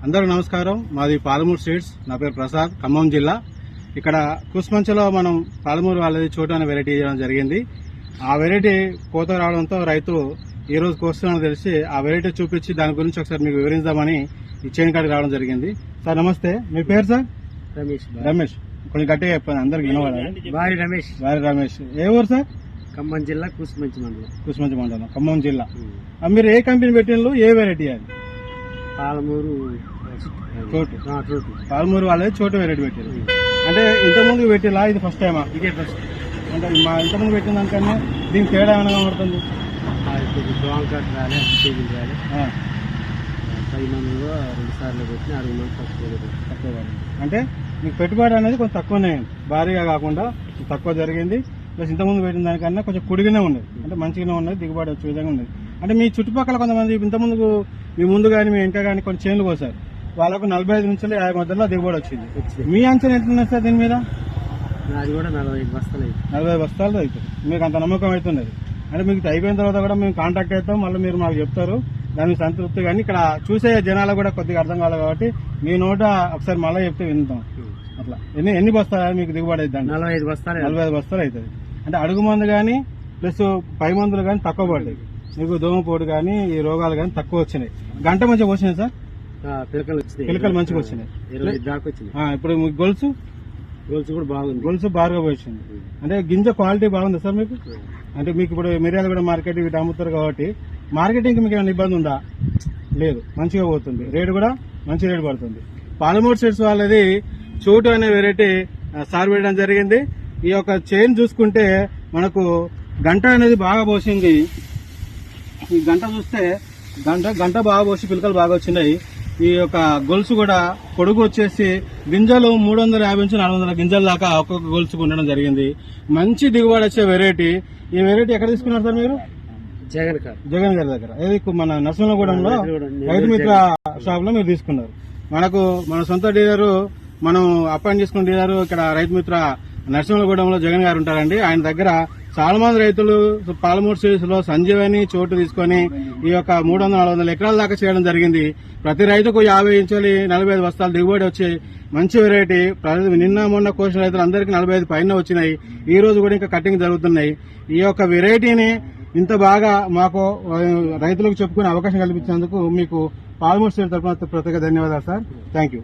అందరూ నమస్కారం. మాది పాలమూరు సీడ్స్. నా పేరు ప్రసాద్, ఖమ్మం జిల్లా. ఇక్కడ కుస్మంచలో మనం పాలమూరు వాళ్ళది చోటు అనే వెరైటీ చేయడం జరిగింది. ఆ వెరైటీ కోత రావడంతో రైతు ఈ రోజు కోస్తున్నామని తెలిసి ఆ వెరైటీ చూపించి దాని గురించి ఒకసారి మీకు వివరిద్దామని ఈ చేను కాడికి రావడం జరిగింది. సార్ నమస్తే, మీ పేరు సార్? రమేష్. కొంచెం గట్టిగా చెప్పండి, అందరికి వినవాలి. వారి రమేష్. ఏ ఊరు సార్? ఖమ్మం జిల్లా కుస్మంచి మండలం, ఖమ్మం జిల్లా. మీరు ఏ కంపెనీ పెట్టిన, ఏ వెరైటీ అది? పాలమూరు చోటు. పాలమూరు వాళ్ళది చోటు వెరైటీ పెట్టారు. అంటే ఇంతకుముందు పెట్టిలా, ఇది ఫస్ట్ టైమా? ఇదే ఫస్ట్. అంటే మా ఇంతకుముందు పెట్టిన దానికన్నా దీనికి తేడా ఏమైనా కనబడుతుంది? దోమకాటు రాలే, కేజీలు రాలే. 10 మందిలో 2 సార్లు పెట్టిన 6 మంది తక్కువ. అంటే మీకు పెట్టుబడి అనేది కొంచెం తక్కువనే, భారీగా కాకుండా తక్కువ జరిగింది. ప్లస్ ఇంతకుముందు పెట్టిన దానికన్నా కొంచెం కుడిగానే ఉన్నది, అంటే మంచిగానే ఉన్నది, దిగుబడి వచ్చే విధంగా ఉన్నది. అంటే మీ చుట్టుపక్కల కొంతమంది ఇంతకుముందు మీ ముందు కానీ మీ వెంట కానీ కొన్ని చేనులు కోసారు, వాళ్ళకు 45 నుంచి 50 మధ్యలో దిగుబడి వచ్చింది. మీ అంచనా ఎట్లున్నది సార్ దీని మీద? అది కూడా 45 బస్తాలు. 40 బస్తాలు అవుతుంది. మీకు అంత నమ్మకం అవుతున్నది. అంటే మీకు అయిపోయిన తర్వాత కూడా మేము కాంటాక్ట్ అవుతాం, మళ్ళీ మీరు మాకు చెప్తారు, దానికి సంతృప్తి. కానీ ఇక్కడ చూసే జనాలకు కూడా కొద్దిగా అర్థం కావాలి కాబట్టి మీ నోట ఒకసారి మళ్ళీ చెప్తే వింటాం. అట్లా ఎన్ని బస్తాలు మీకు దిగుబడి అవుతుంది? 45 బస్తాలు. 45 బస్తాలు అవుతుంది. అంటే అడుగు మందు కానీ ప్లస్ పై మందులు కానీ తక్కువ పడ్డాయి. మీకు దోమపోటు కానీ ఈ రోగాలు కానీ తక్కువ వచ్చినాయి. గంట మంచిగా వచ్చినాయి సార్? పిలకలు మంచిగా వచ్చినాయి. 20 దాకా వచ్చినాయి. ఇప్పుడు మీకు గొలుసు కూడా బాగుంది. గొలుసు బాగా వచ్చింది. అంటే గింజ క్వాలిటీ బాగుంది సార్ మీకు? అంటే మీకు ఇప్పుడు మిరియాలు కూడా మార్కెట్ వీటి అమ్ముతారు కాబట్టి మార్కెటింగ్ మీకు ఏమైనా ఇబ్బంది ఉందా? లేదు, మంచిగా పోతుంది. రేటు కూడా మంచి రేటు పడుతుంది. పాలమూరు సీడ్స్ వాళ్ళది చోటు అనే వెరైటీ సార్ వేయడం జరిగింది. ఈ యొక్క చైన్ చూసుకుంటే మనకు గంట అనేది బాగా పోసింది. ఈ గంట చూస్తే గంట బాగా పోసి పిలకలు బాగా వచ్చినాయి. ఈ యొక్క గొలుసు కూడా పొడుగు వచ్చేసి గింజలు 350 నుంచి 400 గింజల దాకా ఒక్కొక్క గొలుసుకు ఉండడం జరిగింది. మంచి దిగుబడి వచ్చే వెరైటీ. ఈ వెరైటీ ఎక్కడ తీసుకున్నారు సార్ మీరు? జగన్ గారి దగ్గర. ఏది మన నరసింహగూడెంలో రైతు మిత్ర షాప్ లో మీరు తీసుకున్నారు. మన సొంత డీలరు, మనం అపాయింట్ చేసుకున్న డీలరు ఇక్కడ రైతు మిత్ర నరసింహగూడెంలో జగన్ గారు ఉంటారండి. ఆయన దగ్గర చాలా మంది రైతులు పాలమూరు సీడ్స్ లో సంజీవని చోటు తీసుకొని ఈ యొక్క 300-400 ఎకరాల దాకా చేయడం జరిగింది. ప్రతి రైతుకు 50 నుంచి 45 బస్తాలు దిగుబడి వచ్చి మంచి వెరైటీ. నిన్న మొన్న కోసిన రైతులు అందరికీ 45 పైన వచ్చినాయి. ఈ రోజు కూడా ఇంకా కటింగ్ జరుగుతున్నాయి. ఈ యొక్క వెరైటీని ఇంత బాగా మాకు రైతులకు చెప్పుకునే అవకాశం కల్పించినందుకు మీకు పాలమూరు సీడ్స్ తరఫున ప్రత్యేక ధన్యవాదాలు సార్. Thank you.